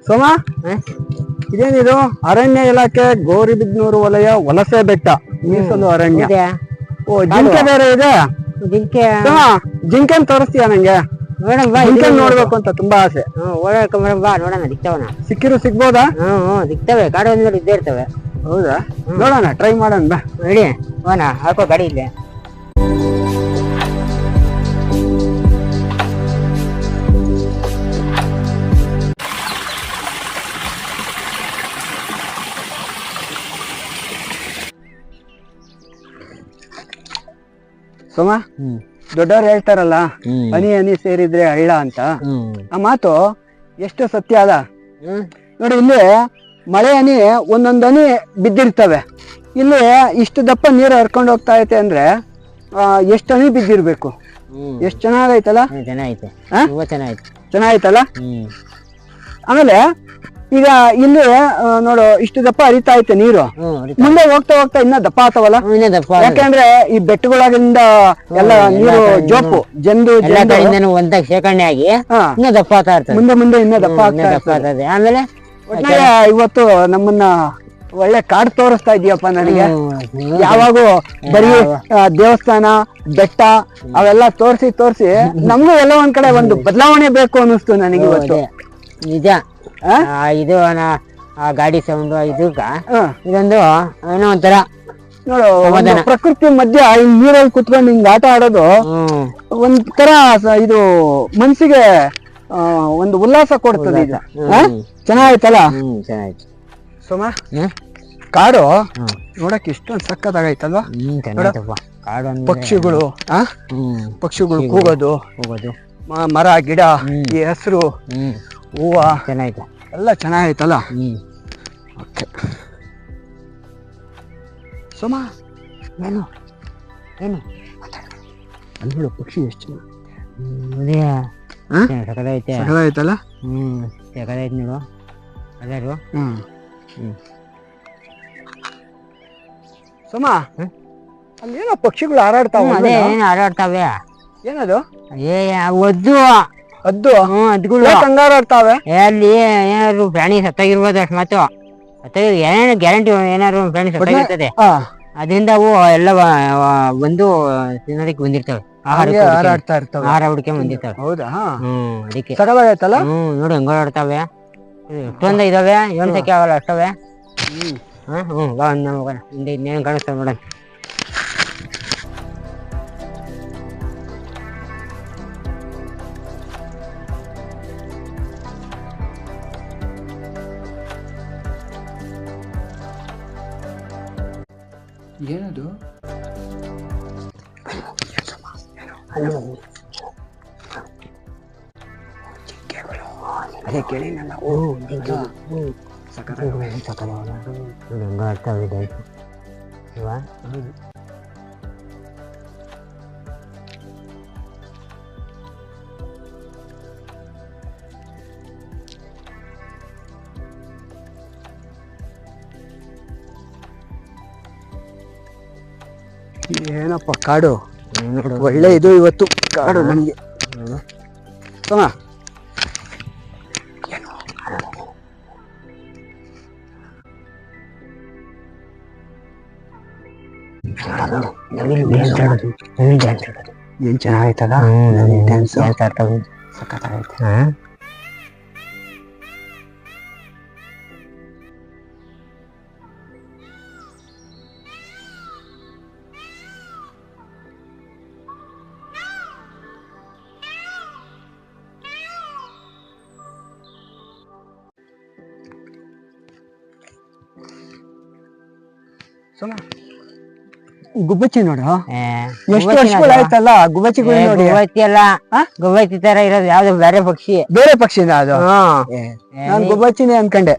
ಸೋಮ, ಇದೇನಿದು? ಅರಣ್ಯ ಇಲಾಖೆ ಗೌರಿಬಿದನೂರು ವಲಯ ವಲಸೆ ಬೆಟ್ಟ ಮೀಸಲು ಅರಣ್ಯ. ಓ, ಜಿಂಕೆ ಬೇರೆ ಇದೆ. ಜಿಂಕೆ ಜಿಂಕೆನ್ ತೋರಿಸ್ತೀಯ ನಂಗೆ? ಜಿಂಕೆ ನೋಡ್ಬೇಕು ಅಂತ ತುಂಬಾ ಆಸೆ. ಬಾ ನೋಡೋಣ, ದಿಕ್ತವನ. ಸಿಕ್ಕಿರು ಸಿಗ್ಬೋದಾ? ದಿಕ್ತವೆ, ಕಾಡು ಇದ್ದೇ ಇರ್ತವೆ. ಹೌದಾ? ನೋಡೋಣ, ಟ್ರೈ ಮಾಡೋಣ ಬಾ. ರೆಡಿ ಹೋಗೋಣ, ಹಾಕೋ ಗಾಡಿ ಇಲ್ಲೇ. ಸೋಮ, ದೊಡ್ಡವ್ರು ಹೇಳ್ತಾರಲ್ಲ, ಹನಿ ಹನಿ ಸೇರಿದ್ರೆ ಹಳ್ಳ ಅಂತ. ಆ ಮಾತು ಎಷ್ಟು ಸತ್ಯ ಅದ ನೋಡಿ. ಇಲ್ಲಿ ಮಳೆ ಹನಿ ಒಂದೊಂದ್ ಹನಿ ಬಿದ್ದಿರ್ತವೆ. ಇಲ್ಲಿ ಇಷ್ಟು ದಪ್ಪ ನೀರು ಹರ್ಕೊಂಡು ಹೋಗ್ತಾ ಐತೆ ಅಂದ್ರೆ ಎಷ್ಟು ಹನಿ ಬಿದ್ದಿರ್ಬೇಕು. ಎಷ್ಟು ಚೆನ್ನಾಗೈತಲ್ಲ? ಚೆನ್ನಾಗೈತಲ್ಲ? ಆಮೇಲೆ ಈಗ ಇಲ್ಲಿ ನೋಡು, ಇಷ್ಟು ದಪ್ಪ ಹರಿತಾ ಐತೆ ನೀರು. ಮುಂದೆ ಹೋಗ್ತಾ ಹೋಗ್ತಾ ಇನ್ನ ದಪ್ಪ ಆತವಲ್ಲ? ಯಾಕಂದ್ರೆ ಈ ಬೆಟ್ಟಗಳಾಗಿಂದ ಎಲ್ಲ ನೀರು ಜೋಪು ಜಂದು ಒಂದಾಗ ಶೇಖರಣೆ ಆಗಿ ಇನ್ನ ದಪ್ಪ ಆಗ್ತಾ ಇರ್ತದೆ. ಮುಂದೆ ಮುಂದೆ ಇನ್ನ ದಪ್ಪ ಆಗ್ತಾ ಇರ್ತದೆ. ಆಮೇಲೆ ಇವತ್ತು ನಮ್ಮನ್ನ ಒಳ್ಳೆ ಕಾಡು ತೋರಿಸ್ತಾ ಇದೀಯಪ್ಪ ನನಗೆ. ಯಾವಾಗೂ ಬರೀ ದೇವಸ್ಥಾನ ಬೆಟ್ಟ ಅವೆಲ್ಲ ತೋರಿಸಿ ನಮ್ಗೂ ಎಲ್ಲ ಒಂದ್ ಕಡೆ ಒಂದು ಬದಲಾವಣೆ ಬೇಕು ಅನ್ನಿಸ್ತು ನನಗೆ ಇವತ್ತು. ನಿಜ. ಇದು ಆ ಗಾಡಿ ಸೌಂಡ್ ಇದಕ್ಕ ಇದೊಂದು ಏನೋ ಒಂಥರ ನೋಡು, ಪ್ರಕೃತಿ ಮಧ್ಯ ಹಿಂಗ್ ನೀರಲ್ಲಿ ಕುತ್ಕೊಂಡು ಹಿಂಗ್ ಆಟ ಆಡೋದು ಒಂಥರ ಇದು ಮನ್ಸಿಗೆ ಒಂದು ಉಲ್ಲಾಸ ಕೊಡ್ತದೆ. ಇದು ಚೆನ್ನಾಯ್ತಲ್ಲ? ಚೆನ್ನಾಯ್ತು. ಸೋಮ, ಕಾಡು ನೋಡಕ್ ಇಷ್ಟೊಂದು ಸಕ್ಕತ್ತಾಗೈತಲ್ವಾ? ಪಕ್ಷಿಗಳು ಕೂಗೋದು, ಮರ ಗಿಡ, ಈ ಹೆಸರು, ಹೂವ ಚೆನ್ನಾಯ್ತು, ಎಲ್ಲ ಚೆನ್ನಾಗೈತಲ್ಲ? ಓಕೆ ಸೋಮ, ಏನು ಏನು ಅಲ್ಲಿ ನೋಡು, ಪಕ್ಷಿ ಎಷ್ಟು ಸಕಲೈತಲ್ಲ? ಸಕಲೈತ್ ನೋಡು. ಅದಾರು ಸೋಮ, ಅಲ್ಲಿ ಏನೋ ಪಕ್ಷಿಗಳು ಹಾರಾಡ್ತಾವ. ಹಾರಾಡ್ತಾವೆ. ಏನದು? ಒದ್ದು ಅದ್ದು ಅದ್ಗಳು ಹಾರಾಡ್ತಾವೆ. ಅಲ್ಲಿ ಏನಾದ್ರು ಪ್ರಾಣಿ ಸತ್ತಾಗಿರ್ಬೋದು. ಅಷ್ಟು ಏನೇನು ಗ್ಯಾರಂಟಿ, ಏನಾದ್ರು ಪ್ರಾಣಿ ಸತ್ತಾಗಿರ್ತದೆ. ಅದರಿಂದ ಅವು ಎಲ್ಲ ಒಂದು ತಿನ್ನೋದಕ್ಕೆ ಬಂದಿರ್ತವೆ. ಆಹಾರ ಹುಡ್ಕೆ ಬಂದಿರ್ತವೆ. ಹೌದಾ? ಅದಕ್ಕೆ ಸಕಲಾಗೈತಲ್ಲ? ನೋಡಿ ಹೆಂಗ ಆಡ್ತಾವೆ. ಎಷ್ಟೊಂದ ಇದಾವೆ, ಏಳ್ಸಕ್ಕೆ ಆಗಲ್ಲ ಅಷ್ಟವೆ. ಬಾ ಹೋಗೋಣ. ಹಿಂದೆ ಇನ್ನೇನು ಕಾಣಿಸ್ತಾವೆ ನೋಡೋಣ. ಏನದು? ಅದೇ ಕೇಳಿನಲ್ಲ. ಏನಪ್ಪ ಕಾಡು ಒಳ್ಳೆ ಇದು ಇವತ್ತು ಕಾಡು ನಮ್ಗೆ. ಸೋಮ, ಏನ್ ಚೆನ್ನಾಗೈತಲ್ಲ? ಸಖತ್ತಾಗೈತೆ. ಸೋಮ, ಗುಬ್ಬಚ್ಚಿ ನೋಡು, ಎಷ್ಟು ವರ್ಷಗಳಾಯ್ತಲ್ಲ ಗುಬ್ಬಚ್ಚಿಗಳು ನೋಡಿ. ಗುಬ್ಬಚ್ಚಿ ಅಲ್ಲ, ಗುಬ್ಬಚ್ಚಿ ತರ ಇರೋದು ಯಾವ್ದು ಬೇರೆ ಪಕ್ಷಿ. ಬೇರೆ ಪಕ್ಷಿನ ಅದು? ನಾನು ಗುಬ್ಬಚ್ಚಿನೇ ಅನ್ಕಂಡೆ.